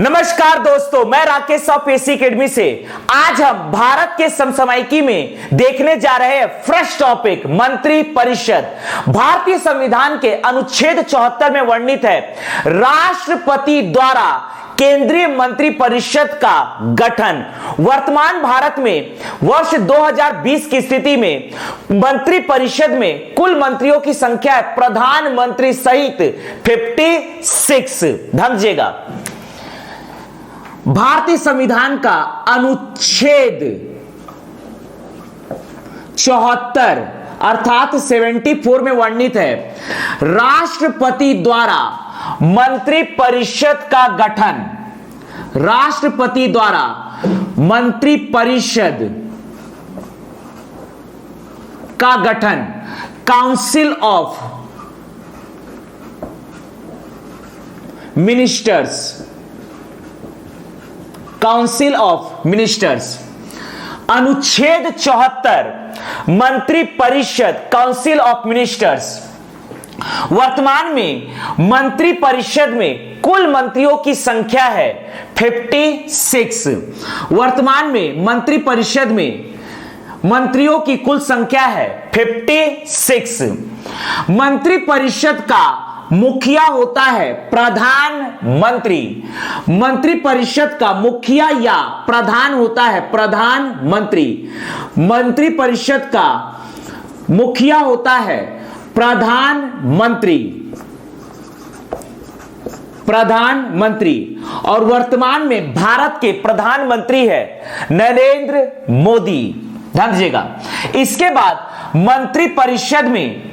नमस्कार दोस्तों, मैं राकेश ऑफ एसी एकेडमी से। आज हम भारत के समसामयिकी में देखने जा रहे हैं फर्स्ट टॉपिक मंत्री परिषद। भारतीय संविधान के अनुच्छेद 74 में वर्णित है राष्ट्रपति द्वारा केंद्रीय मंत्री परिषद का गठन। वर्तमान भारत में वर्ष 2020 की स्थिति में मंत्री परिषद में कुल मंत्रियों की संख्या है प्रधानमंत्री सहित 56। समझिएगा, भारतीय संविधान का अनुच्छेद 74 अर्थात 74 में वर्णित है राष्ट्रपति द्वारा मंत्री परिषद का गठन। राष्ट्रपति द्वारा मंत्री परिषद का गठन, council of ministers, council of ministers. अनुच्छेद 74 मंत्री परिषद, काउंसिल ऑफ मिनिस्टर्स। वर्तमान में मंत्री परिषद में कुल मंत्रियों की संख्या है 56। वर्तमान में मंत्री परिषद में मंत्रियों की कुल संख्या है 56। मंत्री परिषद का मुखिया होता है प्रधानमंत्री। मंत्री परिषद का मुखिया या प्रधान होता है प्रधानमंत्री। मंत्री परिषद का मुखिया होता है प्रधानमंत्री। प्रधानमंत्री। और वर्तमान में भारत के प्रधानमंत्री है नरेंद्र मोदी। ध्यान दीजिएगा। इसके बाद मंत्री परिषद में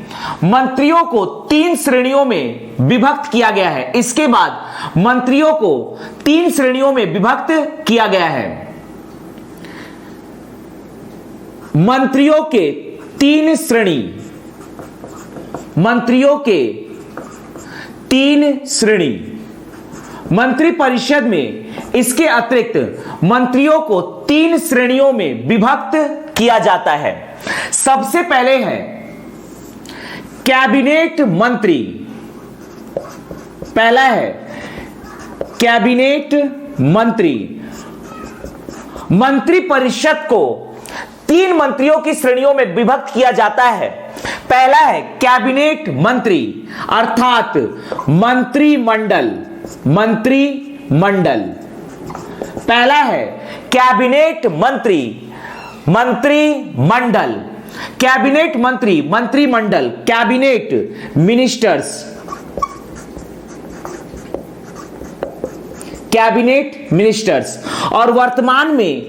मंत्रियों को 3 श्रेणियों में विभक्त किया गया है। इसके बाद मंत्रियों को 3 श्रेणियों में विभक्त किया गया है। मंत्रियों के 3 श्रेणी, मंत्रियों के 3 श्रेणी। मंत्री परिषद में इसके अतिरिक्त मंत्रियों को 3 श्रेणियों में विभक्त किया जाता है। सबसे पहले है कैबिनेट मंत्री। पहला है कैबिनेट मंत्री। मंत्री परिषद को 3 मंत्रियों की श्रेणियों में विभक्त किया जाता है। पहला है कैबिनेट मंत्री अर्थात मंत्रिमंडल। मंत्रिमंडल। पहला है कैबिनेट मंत्री, मंत्रिमंडल। कैबिनेट मंत्री, मंत्रिमंडल। Cabinet ministers, cabinet ministers. और वर्तमान में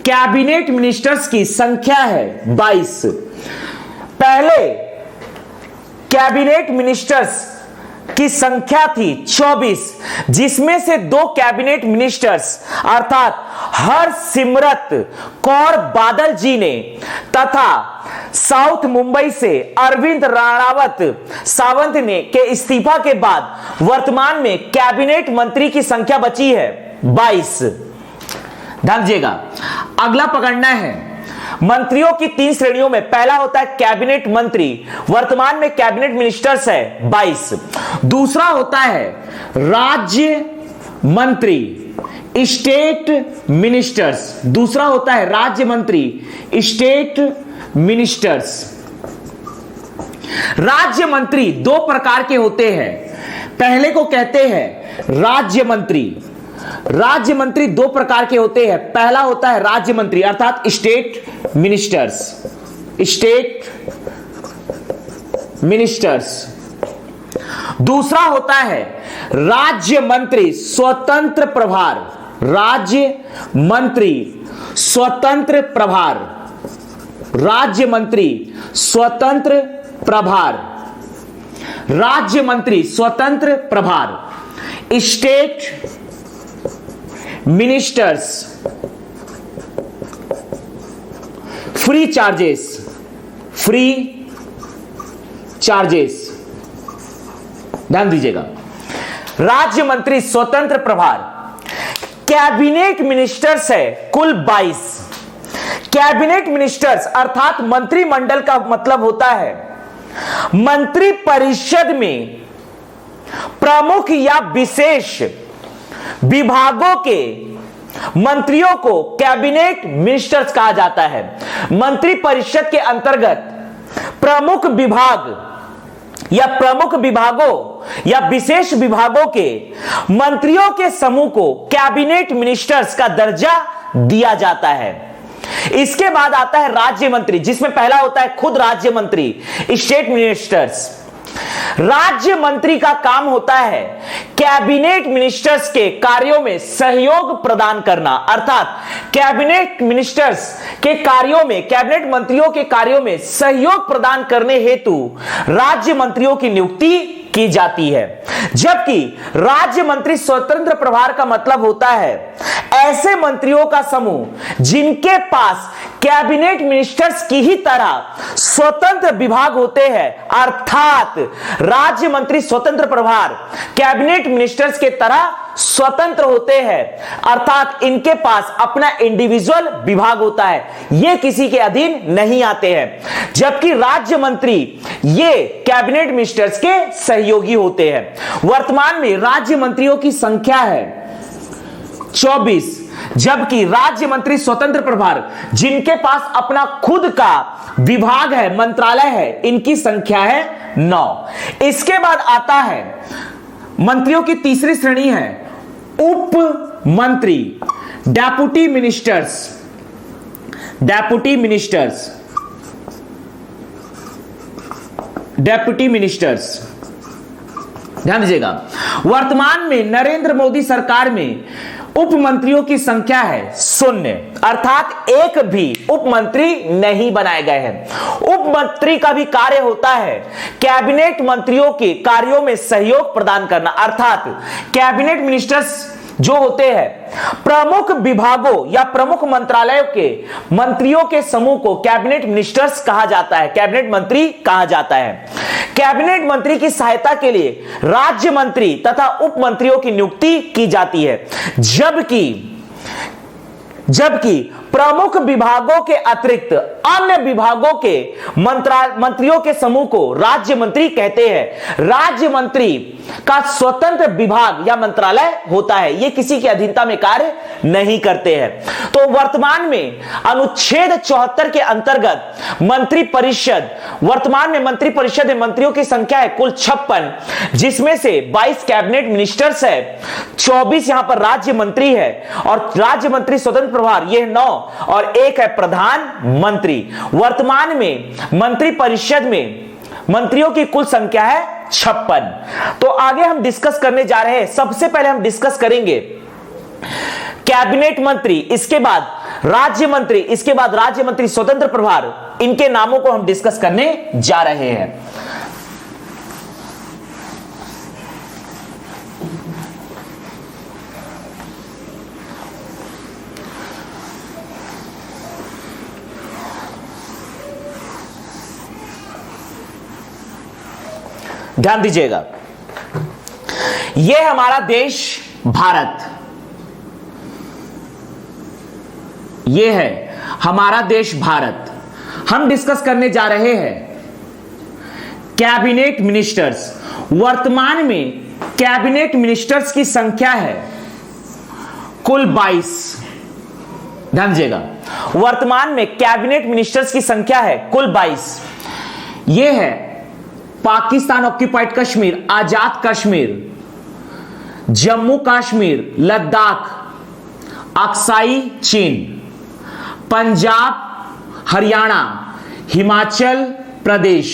कैबिनेट मिनिस्टर्स की संख्या है 22। पहले कैबिनेट मिनिस्टर्स की संख्या थी 24, जिसमें से 2 कैबिनेट मिनिस्टर्स अर्थात हरसिमरत कौर बादल जी ने तथा साउथ मुंबई से अरविंद राणावत सावंत ने के इस्तीफा के बाद वर्तमान में कैबिनेट मंत्री की संख्या बची है 22। ध्यान दीजिएगा। अगला पकड़ना है मंत्रियों की 3 श्रेणियों में। पहला होता है कैबिनेट मंत्री, वर्तमान में कैबिनेट मिनिस्टर्स है 22। दूसरा होता है राज्य मंत्री, स्टेट मिनिस्टर्स। दूसरा होता है राज्य मंत्री, स्टेट मिनिस्टर्स। राज्य मंत्री 2 प्रकार के होते हैं। पहले को कहते हैं राज्य मंत्री। राज्य मंत्री 2 प्रकार के होते हैं। पहला होता है राज्य मंत्री अर्थात स्टेट मिनिस्टर्स, स्टेट मिनिस्टर्स। दूसरा होता है राज्य मंत्री स्वतंत्र प्रभार। राज्य मंत्री स्वतंत्र प्रभार। राज्य मंत्री स्वतंत्र प्रभार। राज्य मंत्री स्वतंत्र प्रभार। State ministers free charges, free charges. ध्यान दीजिएगा। राज्य मंत्री स्वतंत्र प्रभार। कैबिनेट मिनिस्टर्स है कुल 22। कैबिनेट मिनिस्टर्स अर्थात मंत्रिमंडल का मतलब होता है मंत्री परिषद में प्रमुख या विशेष विभागों के मंत्रियों को कैबिनेट मिनिस्टर्स कहा जाता है। मंत्री परिषद के अंतर्गत प्रमुख विभाग या प्रमुख विभागों या विशेष विभागों के मंत्रियों के समूह को कैबिनेट मिनिस्टर्स का दर्जा दिया जाता है। इसके बाद आता है राज्य मंत्री, जिसमें पहला होता है खुद राज्य मंत्री, स्टेट मिनिस्टर्स। राज्य मंत्री का काम होता है कैबिनेट मिनिस्टर्स के कार्यों में सहयोग प्रदान करना, अर्थात कैबिनेट मिनिस्टर्स के कार्यों में, कैबिनेट मंत्रियों के कार्यों में सहयोग प्रदान करने हेतु राज्य मंत्रियों की नियुक्ति की जाती है। जबकि राज्य मंत्री स्वतंत्र प्रभार का मतलब होता है ऐसे मंत्रियों का समूह जिनके पास कैबिनेट मिनिस्टर्स की ही तरह स्वतंत्र विभाग होते हैं, अर्थात राज्य मंत्री स्वतंत्र प्रभार कैबिनेट मिनिस्टर्स के तरह स्वतंत्र होते हैं, अर्थात इनके पास अपना इंडिविजुअल विभाग होता है, ये किसी के अधीन नहीं आते हैं। जबकि राज्य मंत्री ये कैबिनेट मिनिस्टर्स के सहयोगी होते हैं। वर्तमान में राज्य मंत्रियों की संख्या है 24, जबकि राज्य मंत्री स्वतंत्र प्रभार जिनके पास अपना खुद का विभाग है, मंत्रालय है, इनकी संख्या है 9। इसके बाद आता है मंत्रियों की तीसरी श्रेणी है उप मंत्री, deputy ministers. Deputy ministers, deputy ministers, ध्यान दीजिएगा। वर्तमान में नरेंद्र मोदी सरकार में उप मंत्रियों की संख्या है 0, अर्थात एक भी उप मंत्री नहीं बनाए गए हैं। उप मंत्री का भी कार्य होता है कैबिनेट मंत्रियों के कार्यों में सहयोग प्रदान करना, अर्थात कैबिनेट मिनिस्टर्स जो होते हैं प्रमुख विभागों या प्रमुख मंत्रालयों के मंत्रियों के समूह को कैबिनेट मिनिस्टर्स कहा जाता है, कैबिनेट मंत्री कहा जाता है। कैबिनेट मंत्री की सहायता के लिए राज्य मंत्री तथा उप मंत्रियों की नियुक्ति की जाती है, जबकि प्रमुख विभागों के अतिरिक्त अन्य विभागों के मंत्रियों के समूह को राज्य मंत्री कहते हैं। राज्य मंत्री का स्वतंत्र विभाग या मंत्रालय होता है, ये किसी की अधीनता में कार्य नहीं करते हैं। तो वर्तमान में अनुच्छेद 74 के अंतर्गत मंत्री परिषद, वर्तमान में मंत्री परिषद में मंत्रियों की संख्या है कुल 56, जिसमें से 22 कैबिनेट मिनिस्टर्स है, 24 यहां पर राज्य मंत्री है और राज्य मंत्री स्वतंत्र प्रभार ये 9 और 1 है प्रधानमंत्री। वर्तमान में मंत्री परिषद में मंत्रियों की कुल संख्या है 56। तो आगे हम डिस्कस करने जा रहे हैं। सबसे पहले हम डिस्कस करेंगे कैबिनेट मंत्री, इसके बाद राज्य मंत्री, इसके बाद राज्य मंत्री स्वतंत्र प्रभार, इनके नामों को हम डिस्कस करने जा रहे हैं। ध्यान दीजिएगा, यह हमारा देश भारत, यह है हमारा देश भारत। हम डिस्कस करने जा रहे हैं कैबिनेट मिनिस्टर्स। वर्तमान में कैबिनेट मिनिस्टर्स की संख्या है कुल 22। ध्यान दीजिएगा, वर्तमान में कैबिनेट मिनिस्टर्स की संख्या है कुल 22। यह है पाकिस्तान ऑक्यूपाइड कश्मीर, आजाद कश्मीर, जम्मू कश्मीर, लद्दाख, अक्साई चीन, पंजाब, हरियाणा, हिमाचल प्रदेश,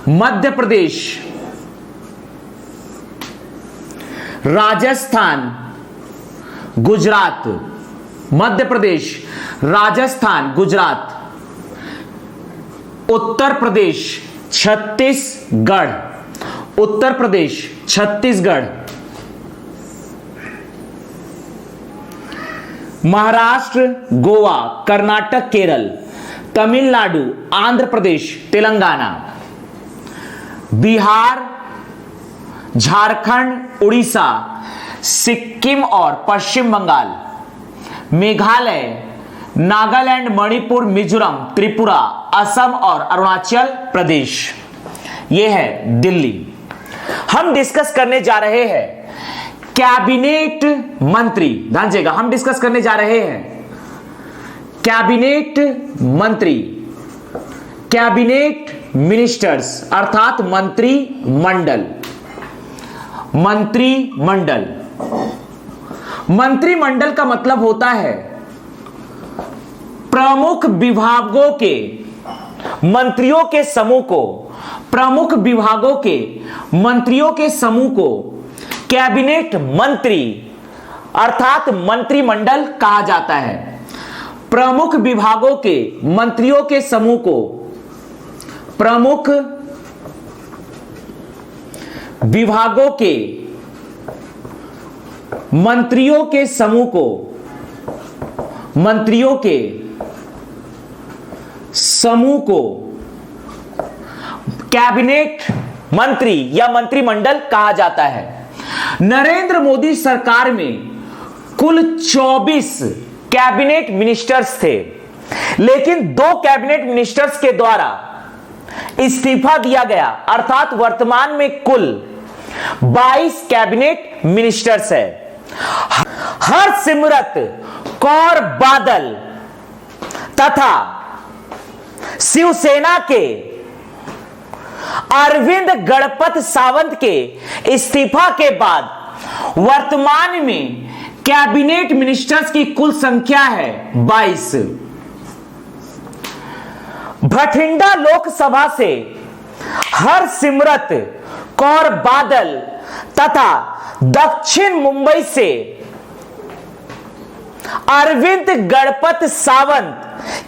मध्य प्रदेश, राजस्थान, गुजरात, मध्य प्रदेश, राजस्थान, गुजरात, उत्तर प्रदेश, छत्तीसगढ़, उत्तर प्रदेश, छत्तीसगढ़, महाराष्ट्र, गोवा, कर्नाटक, केरल, तमिलनाडु, आंध्र प्रदेश, तेलंगाना, बिहार, झारखंड, उड़ीसा, सिक्किम और पश्चिम बंगाल, मेघालय, नागालैंड, मणिपुर, मिजोरम, त्रिपुरा, असम और अरुणाचल प्रदेश, यह है दिल्ली। हम डिस्कस करने जा रहे हैं कैबिनेट मंत्री, ध्यान दीजिएगा, हम डिस्कस करने जा रहे हैं कैबिनेट मंत्री, कैबिनेट मिनिस्टर्स अर्थात मंत्रिमंडल। मंत्रिमंडल, मंत्रिमंडल का मतलब होता है प्रमुख विभागों के मंत्रियों के समूह को, प्रमुख विभागों के मंत्रियों के समूह को कैबिनेट मंत्री अर्थात मंत्रिमंडल कहा जाता है। प्रमुख विभागों के मंत्रियों के समूह को प्रमुख विभागों के मंत्रियों के समूह को मंत्रियों के समूह को कैबिनेट मंत्री या मंत्रिमंडल कहा जाता है। नरेंद्र मोदी सरकार में कुल 24 कैबिनेट मिनिस्टर्स थे, लेकिन 2 कैबिनेट मिनिस्टर्स के द्वारा इस्तीफा दिया गया, अर्थात वर्तमान में कुल 22 कैबिनेट मिनिस्टर्स है। हरसिमरत कौर बादल तथा शिवसेना के अरविंद गणपत सावंत के इस्तीफा के बाद वर्तमान में कैबिनेट मिनिस्टर्स की कुल संख्या है 22। भटिंडा लोकसभा से हरसिमरत कौर बादल तथा दक्षिण मुंबई से अरविंद गणपत सावंत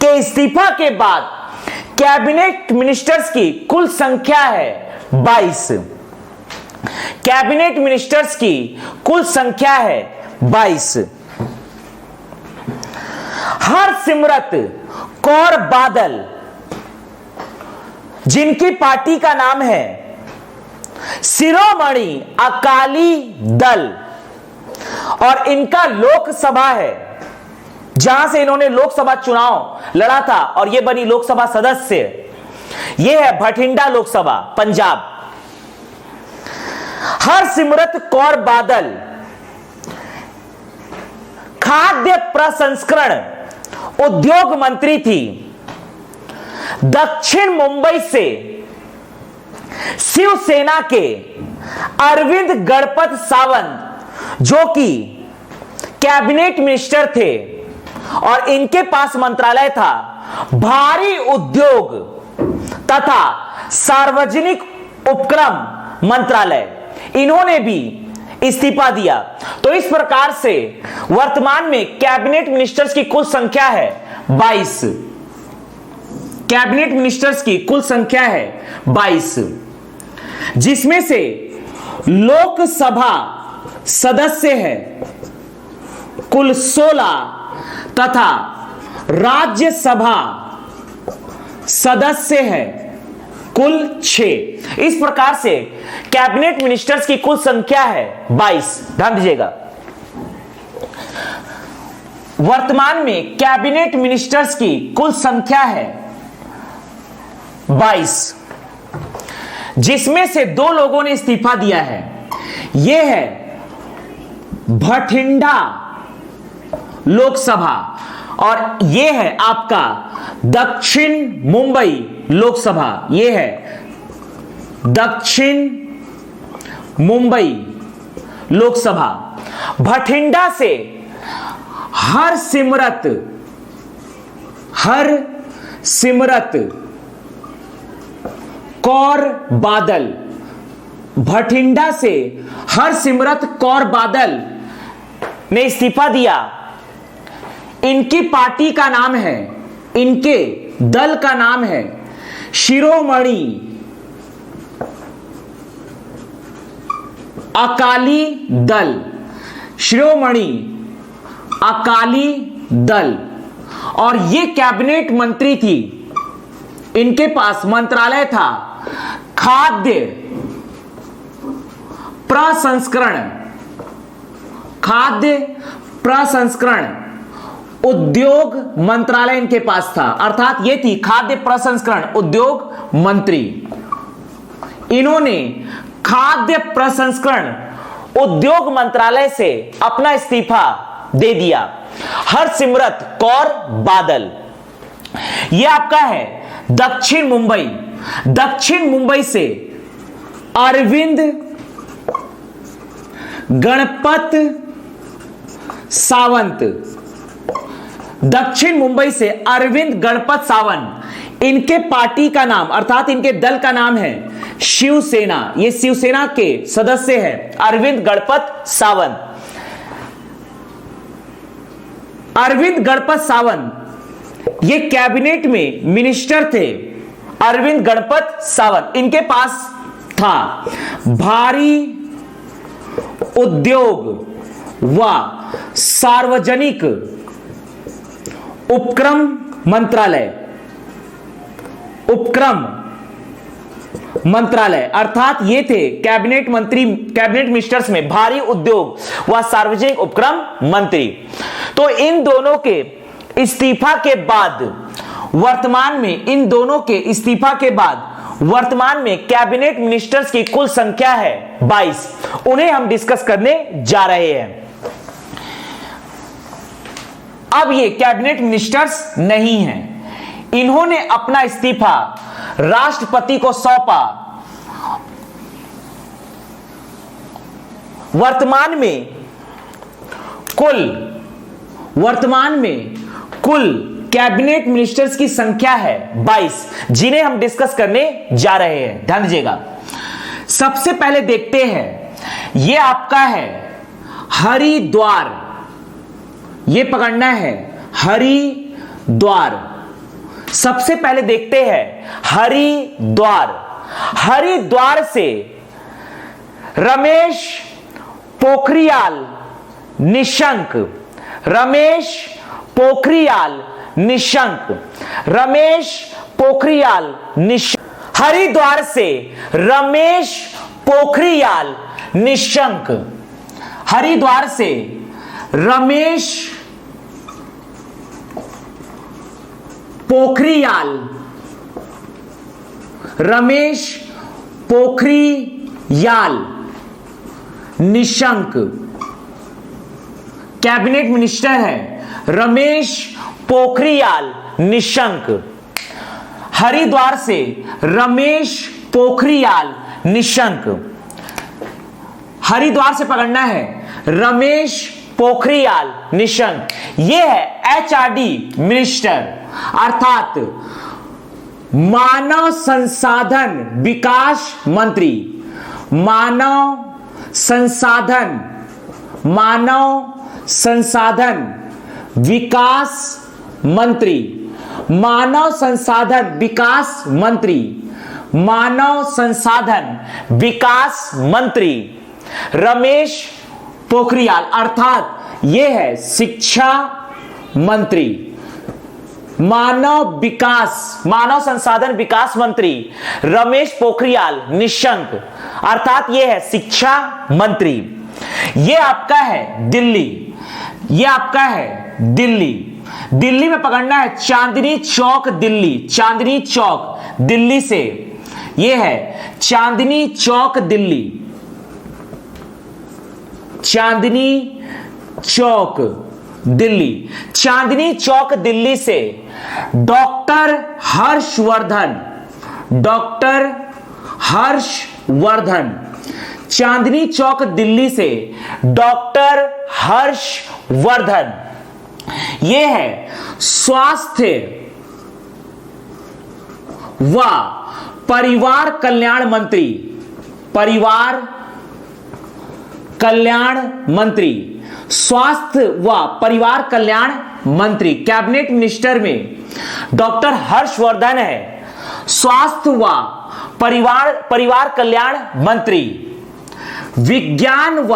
के इस्तीफा के बाद कैबिनेट मिनिस्टर्स की कुल संख्या है 22। कैबिनेट मिनिस्टर्स की कुल संख्या है 22। हरसिमरत कौर बादल, जिनकी पार्टी का नाम है शिरोमणि अकाली दल और इनका लोकसभा है, जहां से इन्होंने लोकसभा चुनाव लड़ा था और यह बनी लोकसभा सदस्य, यह है भटिंडा लोकसभा पंजाब। हरसिमरत कौर बादल खाद्य प्रसंस्करण उद्योग मंत्री थी। दक्षिण मुंबई से शिवसेना के अरविंद गणपत सावंत, जो कि कैबिनेट मिनिस्टर थे और इनके पास मंत्रालय था भारी उद्योग तथा सार्वजनिक उपक्रम मंत्रालय, इन्होंने भी इस्तीफा दिया। तो इस प्रकार से वर्तमान में कैबिनेट मिनिस्टर्स की कुल संख्या है 22। कैबिनेट मिनिस्टर्स की कुल संख्या है 22, जिसमें से लोकसभा सदस्य है कुल 16 तथा राज्यसभा सदस्य है कुल 6। इस प्रकार से कैबिनेट मिनिस्टर्स की कुल संख्या है 22। ध्यान दीजिएगा, वर्तमान में कैबिनेट मिनिस्टर्स की कुल संख्या है 22, जिसमें से 2 लोगों ने इस्तीफा दिया है। यह है भटिंडा लोकसभा और यह है आपका दक्षिण मुंबई लोकसभा। यह है दक्षिण मुंबई लोकसभा। भटिंडा से हरसिमरत कौर बादल, भटिंडा से हरसिमरत कौर बादल ने इस्तीफा दिया। इनकी पार्टी का नाम है, इनके दल का नाम है शिरोमणि अकाली दल, शिरोमणि अकाली दल। और ये कैबिनेट मंत्री थी, इनके पास मंत्रालय था खाद्य प्रसंस्करण उद्योग मंत्रालय इनके पास था, अर्थात ये थी खाद्य प्रसंस्करण उद्योग मंत्री। इन्होंने खाद्य प्रसंस्करण उद्योग मंत्रालय से अपना इस्तीफा दे दिया। हरसिमरत कौर बादल, यह आपका है दक्षिण मुंबई। दक्षिण मुंबई से अरविंद गणपत सावंत, दक्षिण मुंबई से अरविंद गणपत सावंत, इनके पार्टी का नाम अर्थात इनके दल का नाम है शिवसेना। ये शिवसेना के सदस्य हैं अरविंद गणपत सावंत। अरविंद गणपत सावंत ये कैबिनेट में मिनिस्टर थे। अरविंद गणपत सावंत, इनके पास था भारी उद्योग व सार्वजनिक उपक्रम मंत्रालय। उपक्रम मंत्रालय अर्थात ये थे कैबिनेट मंत्री, कैबिनेट मिनिस्टर्स में भारी उद्योग व सार्वजनिक उपक्रम मंत्री। तो इन दोनों के इस्तीफा के बाद वर्तमान में, इन दोनों के इस्तीफा के बाद वर्तमान में कैबिनेट मिनिस्टर्स की कुल संख्या है 22। उन्हें हम डिस्कस करने जा रहे हैं। अब ये कैबिनेट मिनिस्टर्स नहीं हैं, इन्होंने अपना इस्तीफा राष्ट्रपति को सौंपा। वर्तमान में कुल कैबिनेट मिनिस्टर्स की संख्या है 22, जिन्हें हम डिस्कस करने जा रहे हैं। ध्यान दीजिएगा। सबसे पहले देखते हैं, यह आपका है हरिद्वार, यह पकड़ना है हरिद्वार। सबसे पहले देखते हैं हरिद्वार। हरिद्वार से रमेश पोखरियाल निशंक, रमेश पोखरियाल निशंक, रमेश पोखरियाल निशंक। हरिद्वार से रमेश पोखरियाल निशंक, हरिद्वार से रमेश पोखरियाल, रमेश पोखरियाल निशंक कैबिनेट मिनिस्टर है रमेश पोखरियाल निशंक। हरिद्वार से रमेश पोखरियाल निशंक, हरिद्वार से पकड़ना है रमेश पोखरियाल निशंक। यह है एचआरडी मिनिस्टर अर्थात मानव संसाधन विकास मंत्री। मानव संसाधन विकास मंत्री, मानव संसाधन विकास मंत्री, मानव संसाधन विकास मंत्री रमेश पोखरियाल अर्थात यह है शिक्षा मंत्री। मानव संसाधन विकास मंत्री रमेश पोखरियाल निशंक अर्थात यह है शिक्षा मंत्री। यह आपका है दिल्ली, यह आपका है दिल्ली। दिल्ली में पकड़ना है चांदनी चौक दिल्ली, चांदनी चौक दिल्ली से यह है चांदनी चौक दिल्ली, चांदनी चौक दिल्ली। चांदनी चौक दिल्ली से डॉक्टर हर्षवर्धन, डॉक्टर हर्षवर्धन, चांदनी चौक दिल्ली से डॉक्टर हर्षवर्धन। यह है स्वास्थ्य व परिवार कल्याण मंत्री, परिवार कल्याण मंत्री, स्वास्थ्य व परिवार कल्याण मंत्री। कैबिनेट मिनिस्टर में डॉक्टर हर्षवर्धन है स्वास्थ्य व परिवार कल्याण मंत्री। विज्ञान व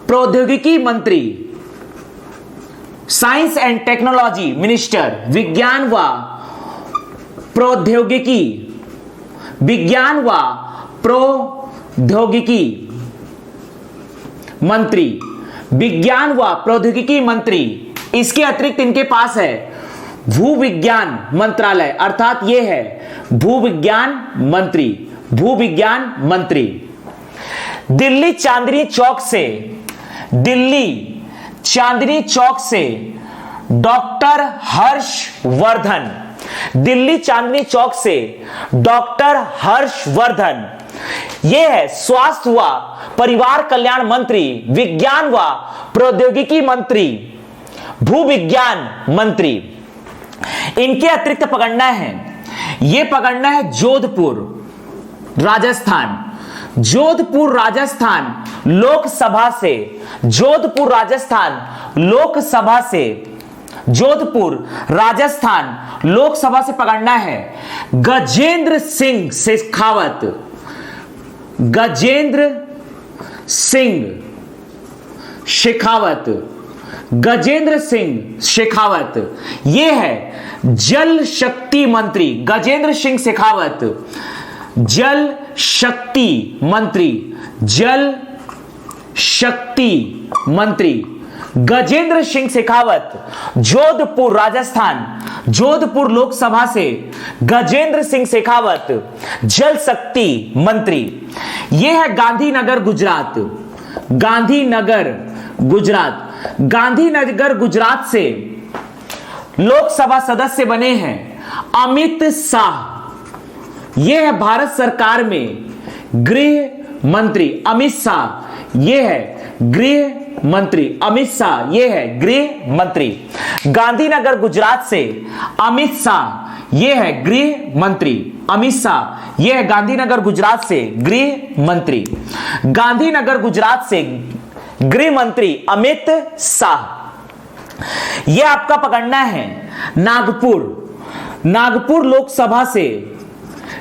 प्रौद्योगिकी मंत्री, साइंस एंड टेक्नोलॉजी मिनिस्टर, विज्ञान व प्रौद्योगिकी, विज्ञान व प्रौद्योगिकी मंत्री, विज्ञान व प्रौद्योगिकी मंत्री। इसके अतिरिक्त इनके पास है भूविज्ञान मंत्रालय अर्थात यह है भूविज्ञान मंत्री, भूविज्ञान मंत्री। दिल्ली चांदनी चौक से डॉक्टर हर्षवर्धन, दिल्ली चांदनी चौक से डॉक्टर हर्षवर्धन, यह है स्वास्थ्य व परिवार कल्याण मंत्री, विज्ञान व प्रौद्योगिकी मंत्री, भूविज्ञान मंत्री। इनके अतिरिक्त पकड़ना है, यह पकड़ना है जोधपुर राजस्थान, जोधपुर राजस्थान लोकसभा से, जोधपुर राजस्थान लोकसभा से, जोधपुर राजस्थान लोकसभा से पकड़ना है गजेंद्र सिंह शेखावत, गजेंद्र सिंह शेखावत, गजेंद्र सिंह शेखावत, यह है जल शक्ति मंत्री, गजेंद्र सिंह शेखावत जल शक्ति मंत्री, जल शक्ति मंत्री गजेंद्र सिंह शेखावत, जोधपुर राजस्थान, जोधपुर लोकसभा से गजेंद्र सिंह शेखावत जल शक्ति मंत्री। यह है गांधीनगर गुजरात, गांधीनगर गुजरात, गांधीनगर गुजरात से लोकसभा सदस्य बने हैं अमित शाह, यह है भारत सरकार में गृह मंत्री अमित शाह, यह है गृह मंत्री अमित शाह, यह है गृह मंत्री। गांधीनगर गुजरात से अमित शाह, यह है गृह मंत्री अमित शाह, यह है गांधीनगर गुजरात से गृह मंत्री, गांधीनगर गुजरात से गृह मंत्री अमित शाह। यह आपका पकड़ना है नागपुर, नागपुर लोकसभा से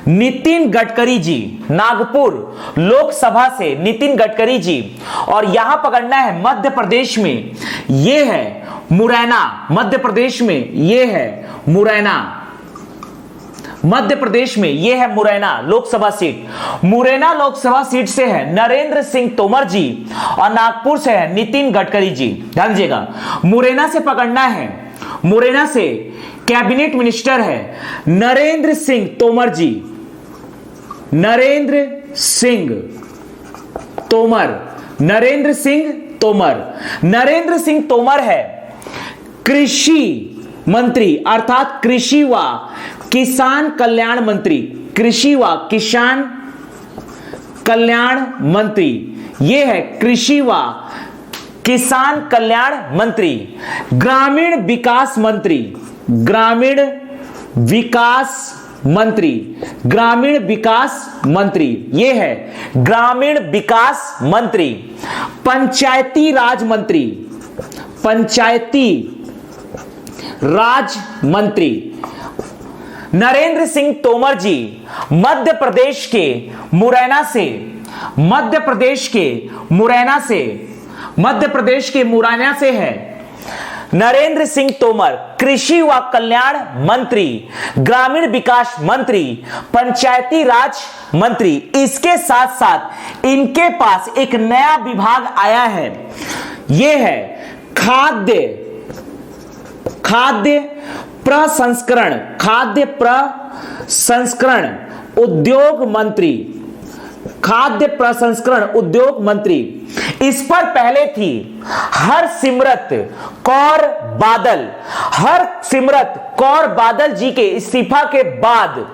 नितिन गडकरी जी, नागपुर लोकसभा से नितिन गडकरी जी। और यहां पकड़ना है मध्य प्रदेश में, यह है मुरैना, मध्य प्रदेश में यह है मुरैना, मध्य प्रदेश में यह है मुरैना लोकसभा सीट, मुरैना लोकसभा सीट से है नरेंद्र सिंह तोमर जी और नागपुर से है नितिन गडकरी जी। ध्यान दीजिएगा, मुरैना से पकड़ना है, मुरैना से कैबिनेट मिनिस्टर है नरेंद्र सिंह तोमर जी, नरेंद्र सिंह तोमर, नरेंद्र सिंह तोमर, नरेंद्र सिंह तोमर है कृषि मंत्री अर्थात कृषि व किसान कल्याण मंत्री, कृषि व किसान कल्याण मंत्री, यह है कृषि व किसान कल्याण मंत्री। ग्रामीण विकास मंत्री, ग्रामीण विकास मंत्री, ग्रामीण विकास मंत्री, यह है ग्रामीण विकास मंत्री। पंचायती राज मंत्री, पंचायती राज मंत्री नरेंद्र सिंह तोमर जी मध्य प्रदेश के मुरैना से, मध्य प्रदेश के मुरैना से, मध्य प्रदेश के मुरैना से है नरेंद्र सिंह तोमर कृषि व कल्याण मंत्री, ग्रामीण विकास मंत्री, पंचायती राज मंत्री। इसके साथ साथ इनके पास एक नया विभाग आया है, यह है खाद्य, खाद्य प्रसंस्करण, खाद्य प्रसंस्करण उद्योग मंत्री, खाद्य प्रसंस्करण उद्योग मंत्री। इस पर पहले थी हरसिमरत कौर बादल, हरसिमरत कौर बादल जी के इस्तीफा के बाद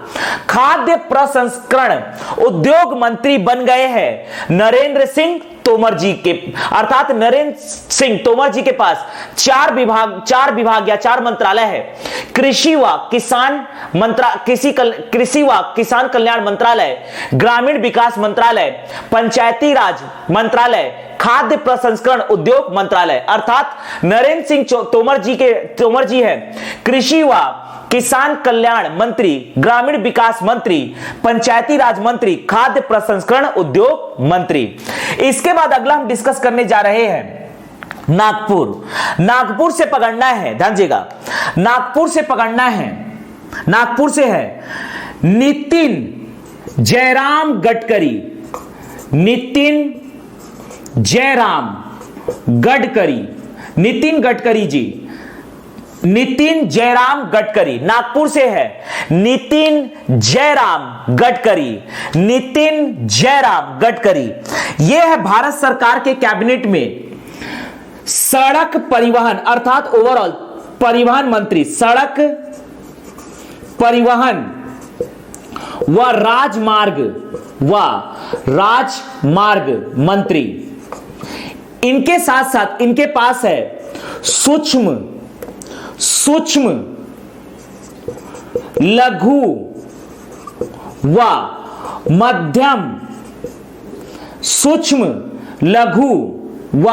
खाद्य प्रसंस्करण उद्योग मंत्री बन गए हैं नरेंद्र सिंह तोमर जी के, अर्थात नरेंद्र सिंह तोमर जी के पास चार विभाग या चार मंत्रालय है। कृषि व किसान कृषि व किसान कल्याण मंत्रालय, ग्रामीण विकास मंत्रालय, पंचायती राज मंत्रालय, खाद्य प्रसंस्करण उद्योग मंत्रालय। अर्थात नरेंद्र सिंह तोमर जी है कृषि व किसान कल्याण मंत्री, ग्रामीण विकास मंत्री, पंचायती राज मंत्री, खाद्य प्रसंस्करण उद्योग मंत्री। इसके बाद अगला हम डिस्कस करने जा रहे हैं नागपुर। नागपुर से पकड़ना है, ध्यान दीजिएगा, नागपुर से पकड़ना है, नागपुर से है नितिन जयराम गडकरी, नितिन जयराम गडकरी, नितिन गडकरी जी, नितिन जयराम गडकरी, नागपुर से है नितिन जयराम गडकरी, नितिन जयराम गडकरी। यह है भारत सरकार के कैबिनेट में सड़क परिवहन अर्थात ओवरऑल परिवहन मंत्री, सड़क परिवहन व राजमार्ग मंत्री। इनके साथ साथ इनके पास है सूक्ष्म लघु व मध्यम, सूक्ष्म लघु व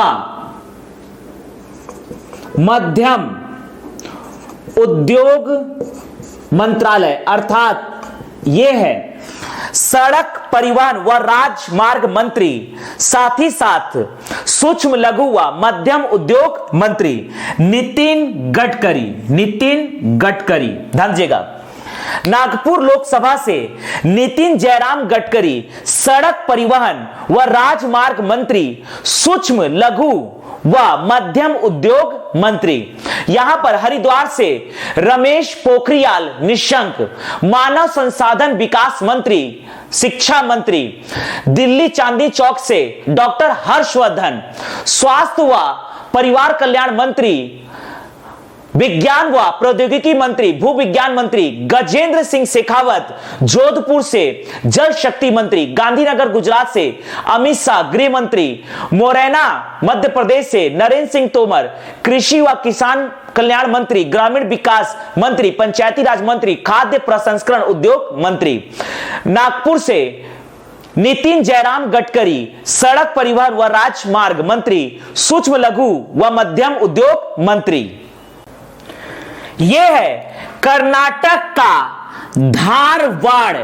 मध्यम उद्योग मंत्रालय, अर्थात यह है सड़क परिवहन व राजमार्ग मंत्री, साथ ही साथ सूक्ष्म लघु व मध्यम उद्योग मंत्री नितिन गडकरी। ध्यान दीजिएगा, नागपुर लोकसभा से नितिन जयराम गडकरी सड़क परिवहन व राजमार्ग मंत्री, सूक्ष्म लघु व मध्यम उद्योग मंत्री। यहां पर हरिद्वार से रमेश पोखरियाल निशंक, मानव संसाधन विकास मंत्री, शिक्षा मंत्री। दिल्ली चांदनी चौक से डॉक्टर हर्षवर्धन, स्वास्थ्य व परिवार कल्याण मंत्री, विज्ञान व प्रौद्योगिकी मंत्री, भूविज्ञान मंत्री गजेंद्र सिंह शेखावत, जोधपुर से जल शक्ति मंत्री, गांधीनगर गुजरात से अमित शाह गृह मंत्री, मोरैना मध्य प्रदेश से नरेंद्र सिंह तोमर, कृषि व किसान कल्याण मंत्री, ग्रामीण विकास मंत्री, पंचायती राज मंत्री, खाद्य प्रसंस्करण उद्योग मंत्री। नागपुर से नितिन जयराम गडकरी सड़क परिवहन व राजमार्ग मंत्री, सूक्ष्म लघु व मध्यम उद्योग मंत्री। यह है कर्नाटक का धारवाड़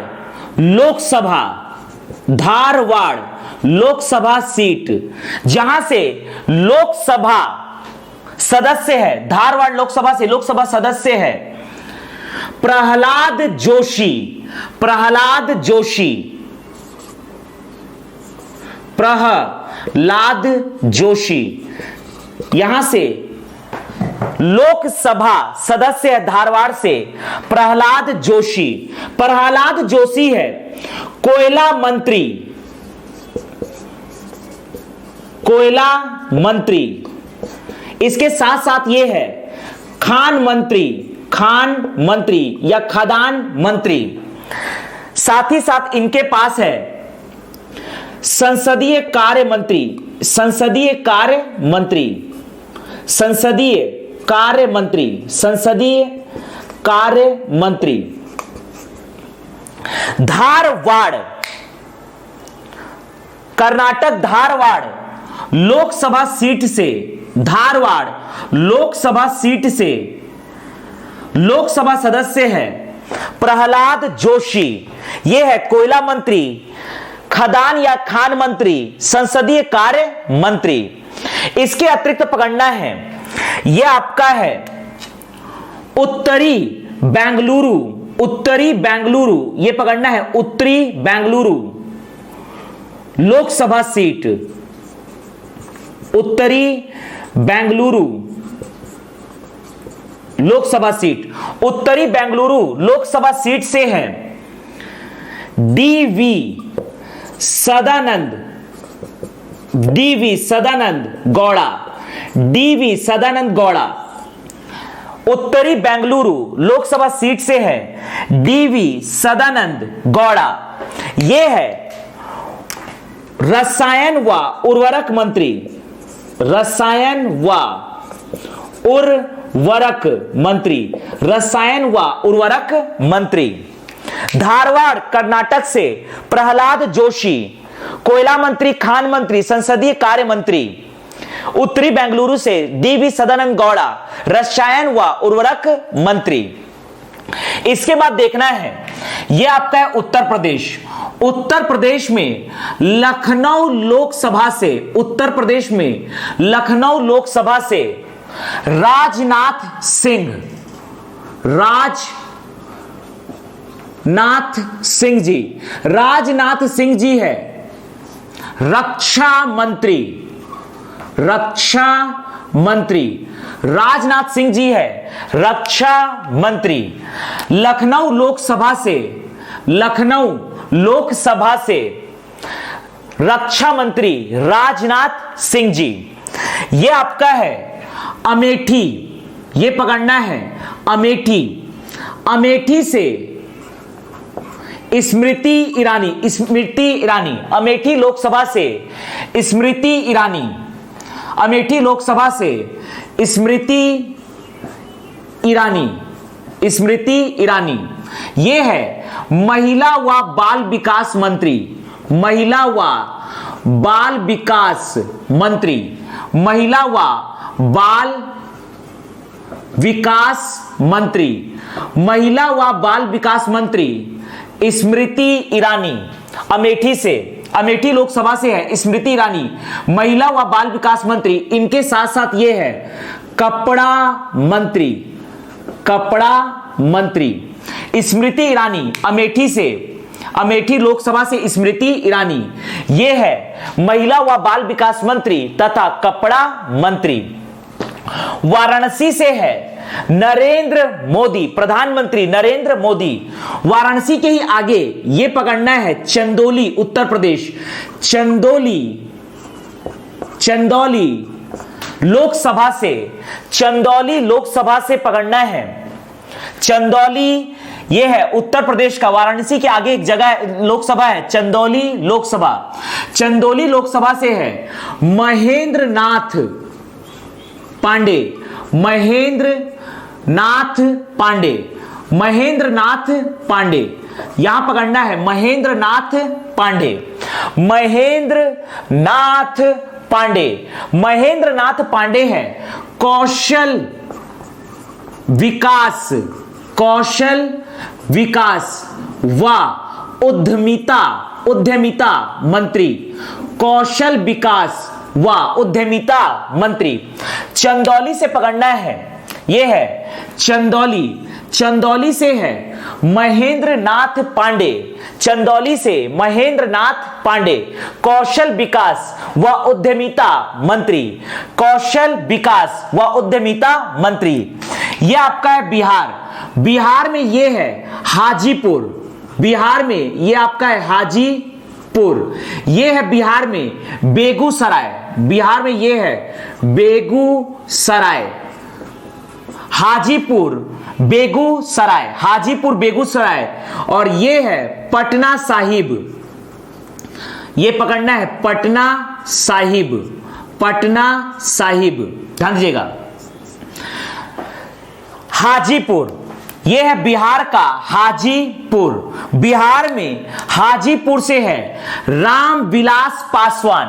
लोकसभा सीट, जहां से लोकसभा सदस्य है, धारवाड़ लोकसभा से लोकसभा सदस्य है प्रहलाद जोशी। यहां से लोकसभा सदस्य है धारवाड़ से प्रहलाद जोशी है कोयला मंत्री। इसके साथ साथ ये है खान मंत्री या खदान मंत्री। साथ ही साथ इनके पास है संसदीय कार्य मंत्री। धारवाड़, कर्नाटक धारवाड़ लोकसभा सीट से लोकसभा सदस्य है प्रहलाद जोशी। यह है कोयला मंत्री, खदान या खान मंत्री, संसदीय कार्य मंत्री। इसके अतिरिक्त पकड़ना है, यह आपका है उत्तरी बेंगलुरु, यह पकड़ना है उत्तरी बेंगलुरु लोकसभा सीट, उत्तरी बेंगलुरु लोकसभा सीट से है डीवी सदानंद गौड़ा। उत्तरी बेंगलुरु लोकसभा सीट से है डीवी सदानंद गौड़ा। यह है रसायन व उर्वरक मंत्री। धारवाड़ कर्नाटक से प्रहलाद जोशी, कोयला मंत्री, खान मंत्री, संसदीय कार्य मंत्री। उत्तरी बेंगलुरु से डीवी सदानंद गौड़ा, रसायन व उर्वरक मंत्री। इसके बाद देखना है, यह आपका है उत्तर प्रदेश में लखनऊ लोकसभा से राजनाथ सिंह जी है रक्षा मंत्री राजनाथ सिंह जी है रक्षा मंत्री। लखनऊ लोकसभा से रक्षा मंत्री राजनाथ सिंह जी। ये आपका है अमेठी, ये पकड़ना है अमेठी से स्मृति ईरानी, अमेठी लोकसभा से स्मृति ईरानी। ये है महिला व बाल विकास मंत्री स्मृति ईरानी। अमेठी लोकसभा से है स्मृति ईरानी, महिला व बाल विकास मंत्री। इनके साथ साथ ये है कपड़ा मंत्री स्मृति ईरानी। अमेठी लोकसभा से स्मृति ईरानी, ये है महिला व बाल विकास मंत्री तथा कपड़ा मंत्री। वाराणसी से है नरेंद्र मोदी, प्रधानमंत्री नरेंद्र मोदी। वाराणसी के ही आगे ये पकड़ना है चंदौली, उत्तर प्रदेश। चंदौली लोकसभा से पकड़ना है। चंदौली ये है उत्तर प्रदेश का। वाराणसी के आगे एक जगह लोकसभा है चंदौली लोकसभा से है महेंद्र नाथ पांडे। यहां पकड़ना है महेंद्र नाथ पांडे है कौशल विकास व उद्यमिता मंत्री। कौशल विकास व उद्यमिता मंत्री। चंदौली से पकड़ना है, यह है चंदौली से है महेंद्र नाथ पांडे, कौशल विकास व उद्यमिता मंत्री। यह आपका है बिहार में ये है हाजीपुर। ये है बिहार में बेगूसराय। हाजीपुर बेगूसराय। और ये है पटना साहिब। ये पकड़ना है पटना साहिब। ध्यान दीजिएगा। हाजीपुर ये है बिहार का हाजीपुर। बिहार में हाजीपुर से है रामविलास पासवान।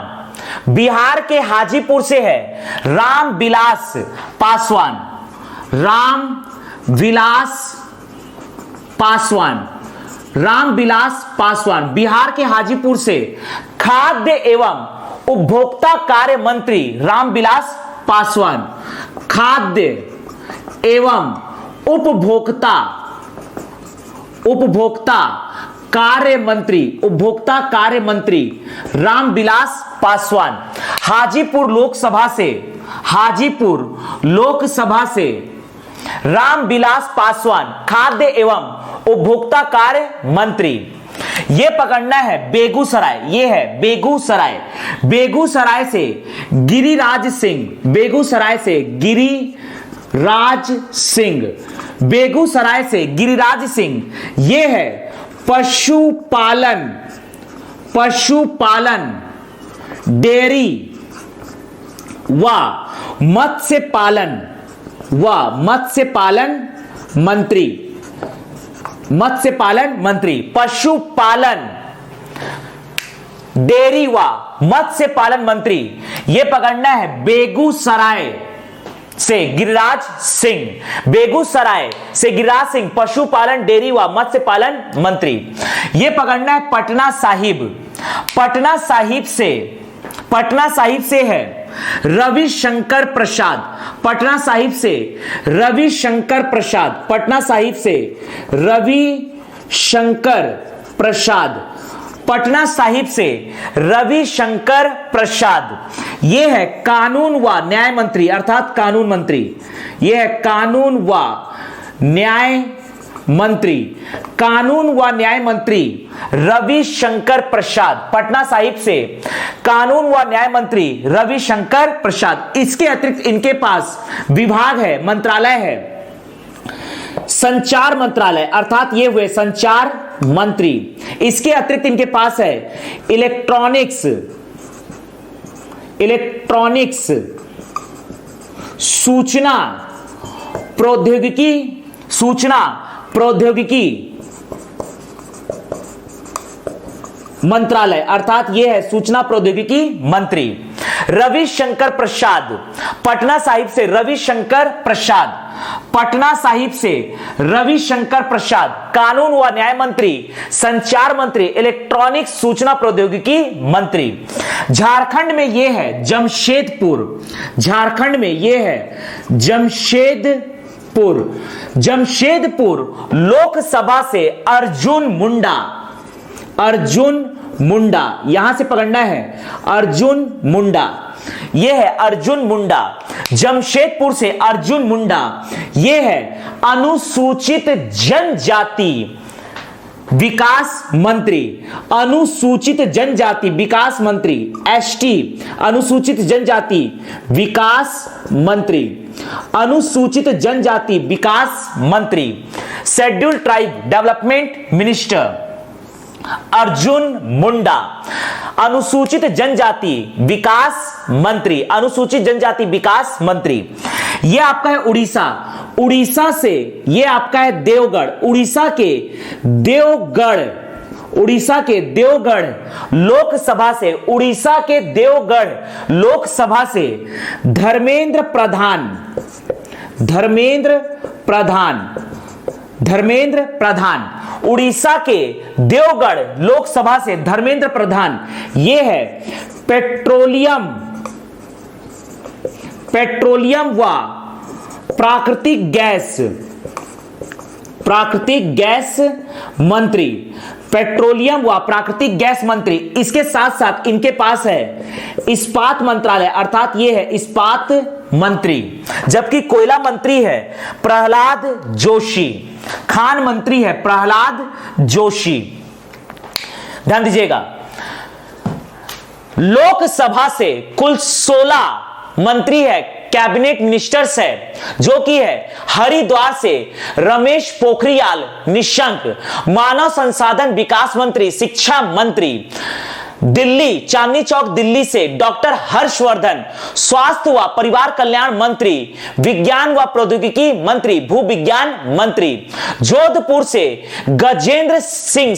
बिहार के हाजीपुर से है रामविलास पासवान। बिहार के हाजीपुर से खाद्य एवं उपभोक्ता कार्य मंत्री रामविलास पासवान। खाद्य एवं उपभोक्ता कार्य मंत्री रामविलास पासवान। हाजीपुर लोकसभा से रामविलास पासवान खाद्य एवं उपभोक्ता कार्य मंत्री। ये पकड़ना है बेगूसराय। ये है बेगूसराय से गिरिराज सिंह। ये है पशुपालन डेयरी व मत्स्य पालन मंत्री। पशुपालन डेयरी व मत्स्य पालन मंत्री। यह पकड़ना है बेगूसराय से गिरिराज सिंह। पशुपालन डेयरी व मत्स्य पालन मंत्री। यह पकड़ना है पटना साहिब से है रविशंकर प्रसाद। पटना साहिब से रविशंकर प्रसाद, यह है कानून व न्याय मंत्री अर्थात कानून मंत्री, यह है कानून व न्याय मंत्री, कानून व न्याय मंत्री रविशंकर प्रसाद, पटना साहिब से कानून व न्याय मंत्री रविशंकर प्रसाद। इसके अतिरिक्त इनके पास विभाग है, मंत्रालय है, संचार मंत्रालय अर्थात ये हुए संचार मंत्री। इसके अतिरिक्त इनके पास है इलेक्ट्रॉनिक्स सूचना प्रौद्योगिकी मंत्रालय अर्थात यह है सूचना प्रौद्योगिकी मंत्री। रविशंकर प्रसाद, पटना साहिब से रविशंकर प्रसाद, पटना साहिब से रविशंकर प्रसाद कानून व न्याय मंत्री, संचार मंत्री, इलेक्ट्रॉनिक्स सूचना प्रौद्योगिकी मंत्री। झारखंड में यह है जमशेदपुर, झारखंड में यह है जमशेदपुर लोकसभा से अर्जुन मुंडा, यहां से पकड़ना है अर्जुन मुंडा, यह है अर्जुन मुंडा, जमशेदपुर से अर्जुन मुंडा, यह है अनुसूचित जनजाति विकास मंत्री, अनुसूचित जनजाति विकास मंत्री, एसटी, अनुसूचित जनजाति विकास मंत्री, अनुसूचित जनजाति विकास मंत्री। Scheduled tribe development minister Arjun Munda, अनुसूचित जनजाति विकास मंत्री, अनुसूचित जनजाति विकास मंत्री। यह आपका है उड़ीसा से यह आपका है देवगढ़, उड़ीसा के देवगढ़ लोकसभा से, उड़ीसा के देवगढ़ लोकसभा से धर्मेंद्र प्रधान, उड़ीसा के देवगढ़ लोकसभा से धर्मेंद्र प्रधान, यह है पेट्रोलियम व प्राकृतिक गैस मंत्री, पेट्रोलियम व प्राकृतिक गैस मंत्री। इसके साथ साथ इनके पास है इस्पात मंत्रालय अर्थात यह है इस्पात मंत्री, जबकि कोयला मंत्री है प्रहलाद जोशी, खान मंत्री है प्रहलाद जोशी। ध्यान दीजिएगा, लोकसभा से कुल 16 मंत्री है, कैबिनेट मिनिस्टर्स है, जो कि है हरिद्वार से रमेश पोखरियाल निशंक, मानव संसाधन विकास मंत्री, शिक्षा मंत्री, दिल्ली चांदनी चौक दिल्ली से डॉक्टर हर्षवर्धन, स्वास्थ्य व परिवार कल्याण मंत्री, विज्ञान व प्रौद्योगिकी मंत्री, भूविज्ञान मंत्री। जोधपुर से गजेंद्र सिंह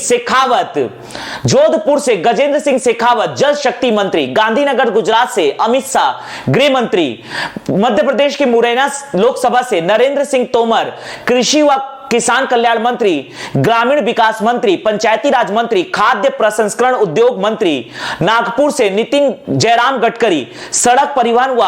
शेखावत, जल शक्ति मंत्री। गांधीनगर गुजरात से अमित शाह, गृह मंत्री। मध्य प्रदेश के मुरैना लोकसभा से नरेंद्र सिंह तोमर, कृषि व किसान कल्याण मंत्री, ग्रामीण विकास मंत्री, पंचायती राज मंत्री, खाद्य प्रसंस्करण उद्योग मंत्री। नागपुर से नितिन जयराम गडकरी, सड़क परिवहन व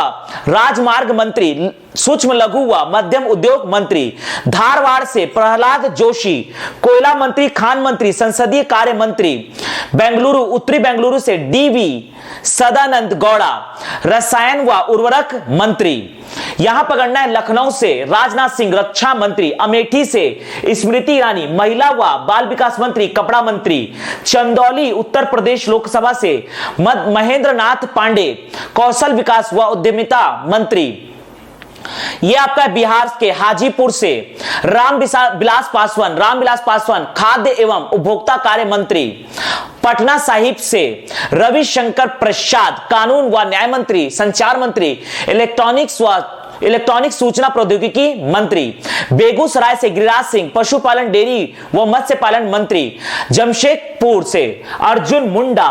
राजमार्ग मंत्री, सूक्ष्म लघु व मध्यम उद्योग मंत्री। धारवाड़ से प्रहलाद जोशी, कोयला मंत्री, खान मंत्री, संसदीय कार्य मंत्री। बेंगलुरु, उत्तरी बेंगलुरु से डीवी सदानंद गौड़ा, रसायन व उर्वरक मंत्री। यहां पकड़ना है लखनऊ से राजनाथ सिंह, रक्षा मंत्री। अमेठी से स्मृति ईरानी, महिला व बाल विकास मंत्री, कपड़ा मंत्री। चंदौली उत्तर प्रदेश लोकसभा से महेंद्र नाथ पांडे, कौशल विकास व उद्यमिता मंत्री। यह आपका बिहार के हाजीपुर से रामविलास पासवान, खाद्य एवं उपभोक्ता कार्य मंत्री। पटना साहिब से रविशंकर प्रसाद, कानून व न्याय मंत्री, संचार मंत्री, इलेक्ट्रॉनिक्स सूचना प्रौद्योगिकी मंत्री। बेगूसराय से गिरिराज सिंह, पशुपालन, डेयरी व मत्स्य पालन मंत्री। जमशेदपुर से अर्जुन मुंडा,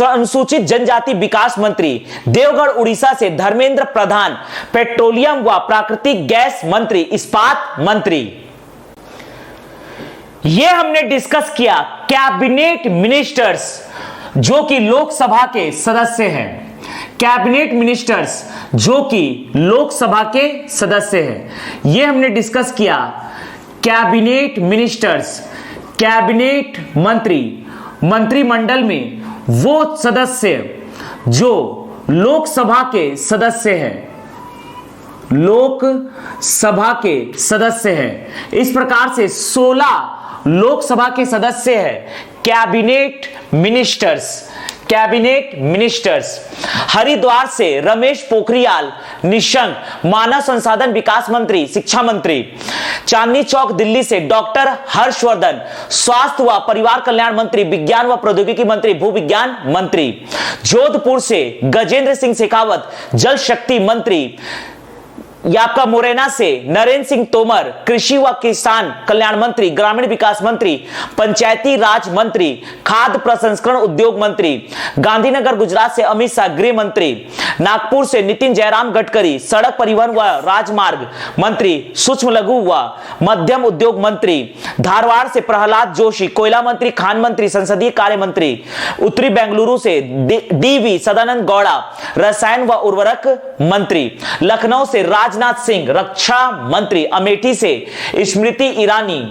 अनुसूचित जनजाति विकास मंत्री। देवगढ़ उड़ीसा से धर्मेंद्र प्रधान, पेट्रोलियम व प्राकृतिक गैस मंत्री, इस्पात मंत्री। यह हमने डिस्कस किया कैबिनेट मिनिस्टर्स जो कि लोकसभा के सदस्य हैं, कैबिनेट मिनिस्टर्स जो कि लोकसभा के सदस्य हैं। यह हमने डिस्कस किया कैबिनेट मिनिस्टर्स, कैबिनेट मंत्री मंत्रिमंडल में वो सदस्य जो लोकसभा के सदस्य हैं, लोकसभा के सदस्य हैं। इस प्रकार से 16 लोकसभा के सदस्य हैं cabinet ministers. Cabinet ministers. Haridwar से रमेश पोखरियाल निशंक मानव संसाधन विकास मंत्री, शिक्षा मंत्री। चांदनी चौक दिल्ली से डॉक्टर हर्षवर्धन स्वास्थ्य व परिवार कल्याण मंत्री, विज्ञान व प्रौद्योगिकी मंत्री, भूविज्ञान मंत्री। जोधपुर से गजेंद्र सिंह शेखावत जल शक्ति मंत्री। यह आपका मुरैना से नरेंद्र सिंह तोमर कृषि व किसान कल्याण मंत्री, ग्रामीण विकास मंत्री, पंचायती राज मंत्री, खाद्य प्रसंस्करण उद्योग मंत्री। गांधीनगर गुजरात से अमित शाह गृह मंत्री। नागपुर से नितिन जयराम गडकरी सड़क परिवहन व राजमार्ग मंत्री, सूक्ष्म लघु व मध्यम उद्योग मंत्री। धारवाड़ से प्रहलाद जोशी कोयला मंत्री, खान मंत्री, संसदीय कार्य मंत्री। उत्तरी बेंगलुरु से डीवी सदानंद गौड़ा रसायन व उर्वरक मंत्री। लखनऊ से राजनाथ सिंह रक्षा मंत्री। अमेठी से स्मृति ईरानी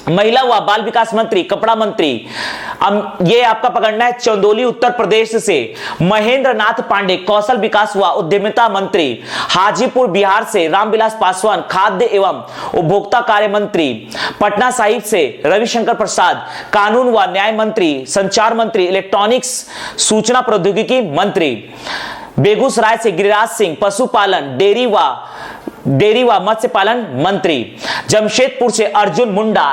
महिला व बाल विकास मंत्री, कपड़ा मंत्री। ये आपका पकड़ना है चंदौली उत्तर प्रदेश से महेंद्र नाथ पांडे कौशल विकास व उद्यमिता मंत्री। हाजीपुर बिहार से रामविलास पासवान खाद्य एवं उपभोक्ता कार्य मंत्री। पटना साहिब से रविशंकर प्रसाद कानून व न्याय मंत्री, संचार मंत्री, इलेक्ट्रॉनिक्स सूचना प्रौद्योगिकी मंत्री। बेगूसराय से गिरिराज सिंह पशुपालन डेयरी व मत्स्य पालन मंत्री। जमशेदपुर से अर्जुन मुंडा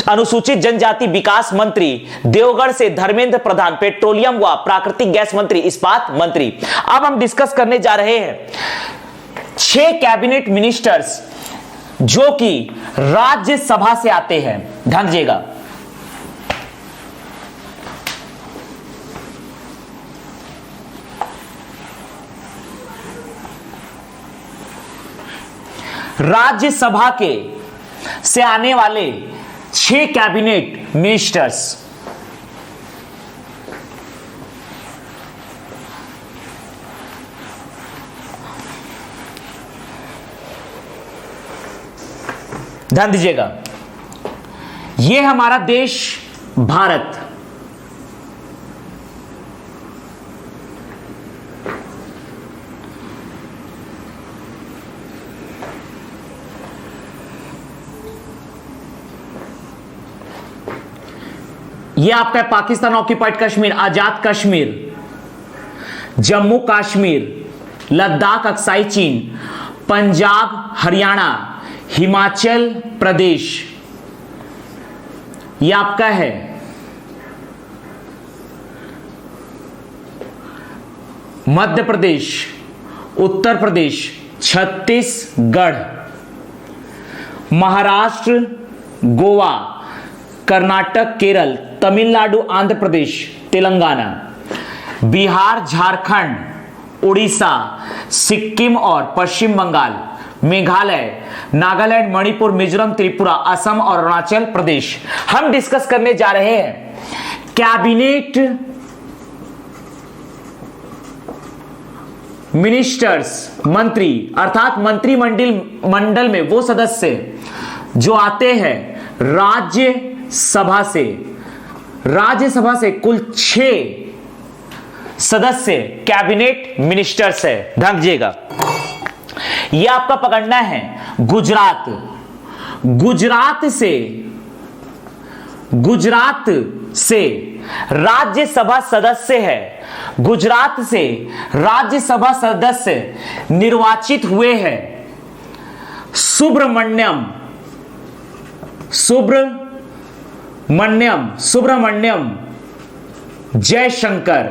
अनुसूचित जनजाति विकास मंत्री। देवगढ़ से धर्मेंद्र प्रधान पेट्रोलियम व प्राकृतिक गैस मंत्री, इस्पात मंत्री। अब हम डिस्कस करने जा रहे हैं 6 कैबिनेट मिनिस्टर्स जो कि राज्यसभा से आते हैं। ध्यान दीजिएगा, राज्यसभा के से आने वाले 6 कैबिनेट मिनिस्टर्स। ध्यान दीजिएगा, यह हमारा देश भारत यह आपका पाकिस्तान ऑक्यूपाइड कश्मीर, आजाद कश्मीर, जम्मू कश्मीर, लद्दाख अक्साई चीन, पंजाब हरियाणा, हिमाचल प्रदेश, यह आपका है मध्य प्रदेश, उत्तर प्रदेश, छत्तीसगढ़, महाराष्ट्र, गोवा, कर्नाटक, केरल, तमिलनाडु, आंध्र प्रदेश, तेलंगाना, बिहार, झारखंड, उड़ीसा, सिक्किम और पश्चिम बंगाल, मेघालय, नागालैंड, मणिपुर, मिजोरम, त्रिपुरा, असम और अरुणाचल प्रदेश। हम डिस्कस करने जा रहे हैं कैबिनेट मिनिस्टर्स, मंत्री अर्थात मंत्रिमंडल में वो सदस्य जो आते हैं राज्यसभा से। राज्यसभा से कुल 6 सदस्य कैबिनेट मिनिस्टर्स है। ध्यान दीजिएगा, यह आपका पकड़ना है गुजरात। गुजरात से राज्यसभा सदस्य है। गुजरात से राज्यसभा सदस्य निर्वाचित हुए हैं सुब्रमण्यम जयशंकर,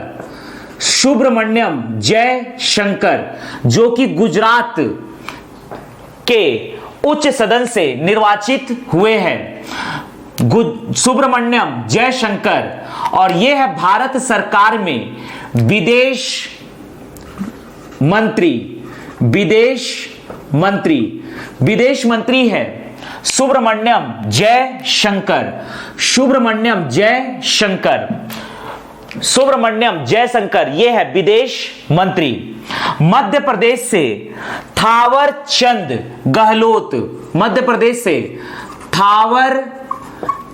जो कि गुजरात के उच्च सदन से निर्वाचित हुए हैं। सुब्रमण्यम जयशंकर, और यह है भारत सरकार में विदेश मंत्री है सुब्रमण्यम जयशंकर, यह है विदेश मंत्री। मध्य प्रदेश से थावर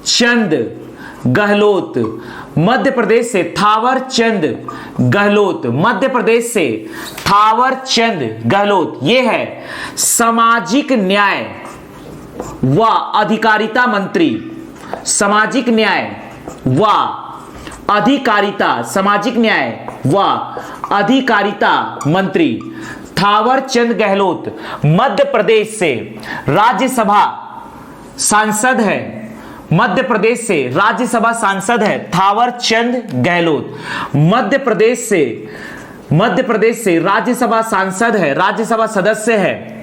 चंद गहलोत। मध्य प्रदेश से थावर चंद गहलोत, मध्य प्रदेश से थावर चंद गहलोत। ये है सामाजिक न्याय व अधिकारिता मंत्री, सामाजिक न्याय व अधिकारिता, सामाजिक न्याय व अधिकारिता मंत्री थावर चंद गहलोत मध्य प्रदेश से राज्यसभा सांसद है, मध्य प्रदेश से राज्यसभा सांसद है थावर चंद गहलोत। मध्य प्रदेश से राज्यसभा सांसद है, राज्यसभा सदस्य है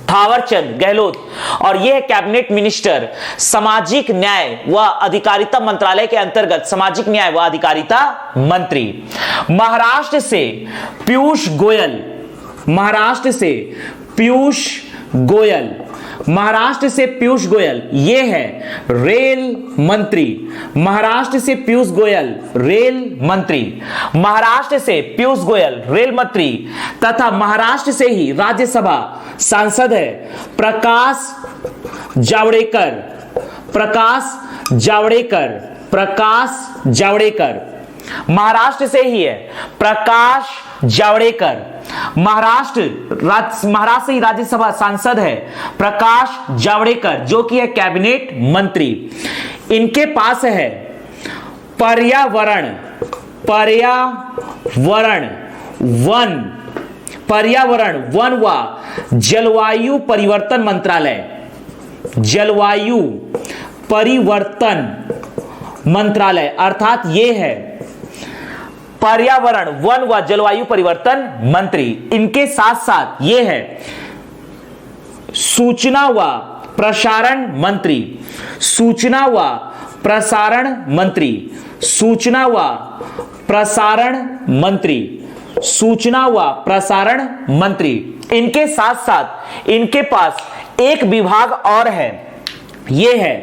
थावर चंद गहलोत। और यह है कैबिनेट मिनिस्टर सामाजिक न्याय व अधिकारिता मंत्रालय के अंतर्गत सामाजिक न्याय व अधिकारिता मंत्री। महाराष्ट्र से पीयूष गोयल, महाराष्ट्र से पीयूष गोयल, महाराष्ट्र से पीयूष गोयल ये है रेल मंत्री, महाराष्ट्र से पीयूष गोयल रेल मंत्री, महाराष्ट्र से पीयूष गोयल रेल मंत्री। तथा महाराष्ट्र से ही राज्यसभा सांसद है प्रकाश जावड़ेकर, प्रकाश जावड़ेकर, प्रकाश जावड़ेकर, महाराष्ट्र से ही है प्रकाश जावड़ेकर। महाराष्ट्र से ही राज्यसभा सांसद है प्रकाश जावड़ेकर, जो कि है कैबिनेट मंत्री। इनके पास है पर्यावरण, वन व जलवायु परिवर्तन मंत्रालय, जलवायु परिवर्तन मंत्रालय, अर्थात ये है पर्यावरण वन व जलवायु परिवर्तन मंत्री। इनके साथ साथ ये है सूचना व प्रसारण मंत्री, सूचना व प्रसारण मंत्री, सूचना व प्रसारण मंत्री, सूचना व प्रसारण मंत्री। इनके साथ साथ इनके पास एक विभाग और है, यह है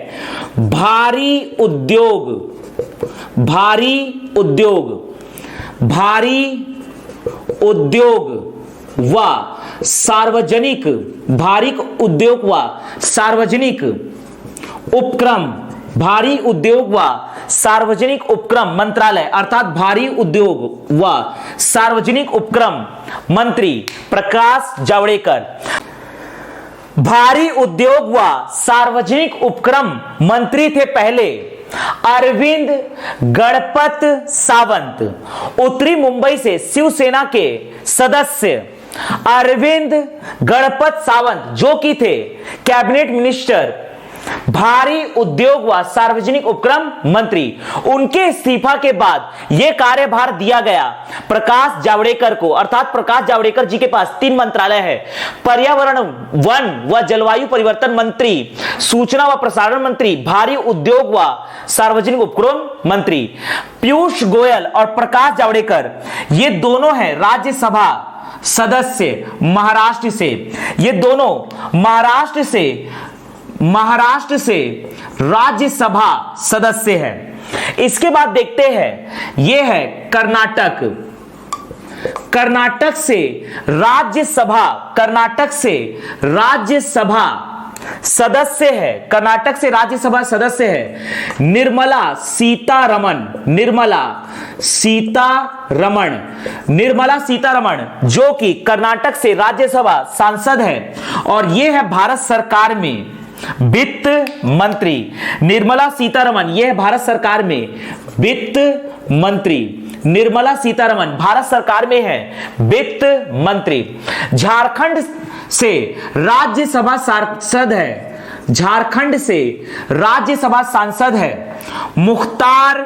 भारी उद्योग, भारी उद्योग, भारी उद्योग व सार्वजनिक, भारी उद्योग व सार्वजनिक उपक्रम, भारी उद्योग व सार्वजनिक उपक्रम मंत्रालय, अर्थात भारी उद्योग व सार्वजनिक उपक्रम मंत्री प्रकाश जावड़ेकर। भारी उद्योग व सार्वजनिक उपक्रम मंत्री थे पहले अरविंद गणपत सावंत, उत्तरी मुंबई से शिवसेना के सदस्य अरविंद गणपत सावंत, जो कि थे कैबिनेट मिनिस्टर भारी उद्योग व सार्वजनिक उपक्रम मंत्री। उनके इस्तीफा के बाद यह कार्यभार दिया गया प्रकाश जावड़ेकर को, अर्थात प्रकाश जावड़ेकर जी के पास 3 मंत्रालय है, पर्यावरण वन व जलवायु परिवर्तन मंत्री, सूचना व प्रसारण मंत्री, भारी उद्योग व सार्वजनिक उपक्रम मंत्री। पीयूष गोयल और प्रकाश जावड़ेकर ये दोनों हैं राज्यसभा सदस्य महाराष्ट्र से, ये दोनों महाराष्ट्र से राज्यसभा सदस्य है। इसके बाद देखते हैं ये है कर्नाटक, कर्नाटक से राज्यसभा, कर्नाटक से राज्यसभा सदस्य है, कर्नाटक से राज्यसभा सदस्य है निर्मला सीतारमण, निर्मला सीतारमण, निर्मला सीतारमण, जो कि कर्नाटक से राज्यसभा सांसद है और ये है भारत सरकार में वित्त मंत्री। निर्मला सीतारमण यह भारत सरकार में वित्त मंत्री, निर्मला सीतारमण भारत सरकार में है वित्त मंत्री। झारखंड से राज्यसभा सांसद है, झारखंड से राज्यसभा सांसद है मुख्तार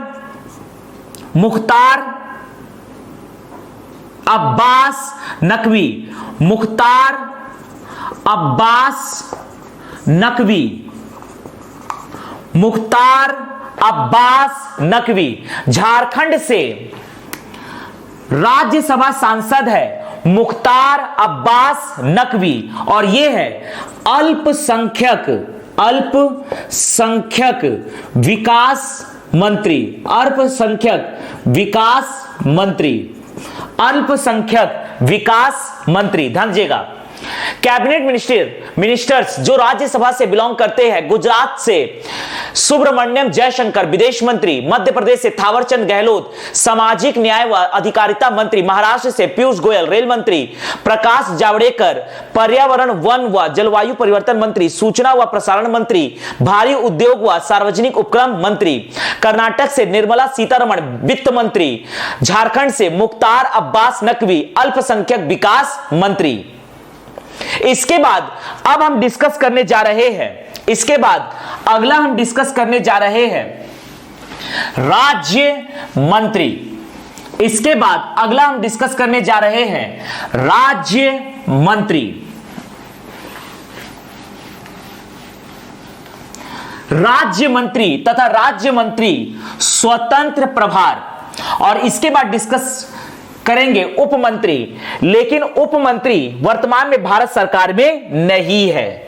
अब्बास नकवी, मुख्तार अब्बास नकवी, मुख्तार अब्बास नकवी झारखंड से राज्यसभा सांसद है मुख्तार अब्बास नकवी। और यह है अल्पसंख्यक विकास मंत्री, अल्पसंख्यक विकास मंत्री, अल्पसंख्यक विकास मंत्री। ध्यान दीजिएगा कैबिनेट मिनिस्टर्स जो राज्यसभा से बिलोंग करते हैं, गुजरात से सुब्रमण्यम जयशंकर विदेश मंत्री, मध्य प्रदेश से थावरचंद गहलोत सामाजिक न्याय व अधिकारिता मंत्री, महाराष्ट्र से पीयूष गोयल रेल मंत्री, प्रकाश जावड़ेकर पर्यावरण वन व जलवायु परिवर्तन मंत्री, सूचना व प्रसारण मंत्री, भारी उद्योग व सार्वजनिक उपक्रम मंत्री, कर्नाटक से निर्मला सीतारमण वित्त मंत्री, झारखंड से मुख्तार अब्बास नकवी अल्पसंख्यक विकास मंत्री। इसके बाद अब हम डिस्कस करने जा रहे हैं, इसके बाद अगला हम डिस्कस करने जा रहे हैं राज्य मंत्री। इसके बाद अगला हम डिस्कस करने जा रहे हैं राज्य मंत्री। राज्य मंत्री तथा राज्य मंत्री स्वतंत्र प्रभार, और इसके बाद डिस्कस करेंगे उप मंत्री, लेकिन उप मंत्री वर्तमान में भारत सरकार में नहीं है।